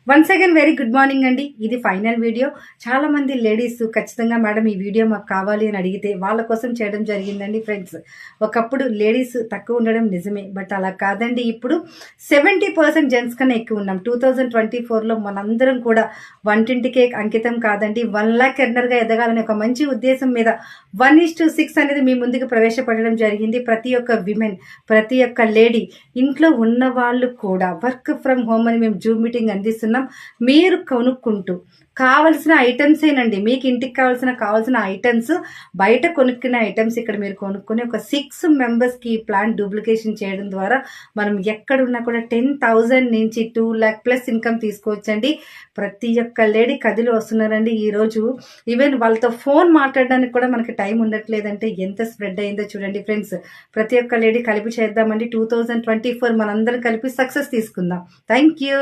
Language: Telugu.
Once again very good morning అండి. ఇది ఫైనల్ వీడియో. చాలా మంది లేడీస్ ఖచ్చితంగా మేడం ఈ వీడియో మాకు కావాలి అని అడిగితే వాళ్ళ కోసం చేయడం జరిగిందండి ఫ్రెండ్స్. ఒకప్పుడు లేడీస్ తక్కువ ఉండడం నిజమే, బట్ అలా కాదండి. ఇప్పుడు 70% జెంట్స్ కన్నా ఎక్కువ ఉన్నాం. 2024లో మనందరం కూడా వంటింటికే అంకితం కాదండి, 1 lakh ఎర్నర్గా ఎదగాలనే ఒక మంచి ఉద్దేశం మీద 1:6 అనేది మీ ముందుకు ప్రవేశపెట్టడం జరిగింది. ప్రతి ఒక్క విమెన్, ప్రతి ఒక్క లేడీ, ఇంట్లో ఉన్న వాళ్ళు కూడా వర్క్ ఫ్రమ్ హోమ్ అని మేము జూమ్ మీటింగ్ అందిస్తున్నాం. మీరు కొనుక్కుంటూ కావలసిన ఐటమ్స్ ఏనండి, మీకు ఇంటికి కావాల్సిన ఐటమ్స్, బయట కొనుక్కునే ఐటమ్స్ ఇక్కడ మీరు కొనుక్కొని ఒక 6 మెంబర్స్కి ఈ ప్లాన్ డూప్లికేషన్ చేయడం ద్వారా మనం ఎక్కడున్నా కూడా 10,000 నుంచి 2 lakh ప్లస్ ఇన్కమ్ తీసుకోవచ్చండి. ప్రతి ఒక్క లేడీ కదిలి వస్తున్నారండి ఈరోజు. ఈవెన్ వాళ్ళతో ఫోన్ మాట్లాడడానికి కూడా మనకి టైం ఉండట్లేదంటే ఎంత స్ప్రెడ్ అయిందో చూడండి ఫ్రెండ్స్. ప్రతి ఒక్క లేడీ కలిపి చేద్దామండి. 2024 మనందరం కలిపి సక్సెస్ తీసుకుందాం. Thank you.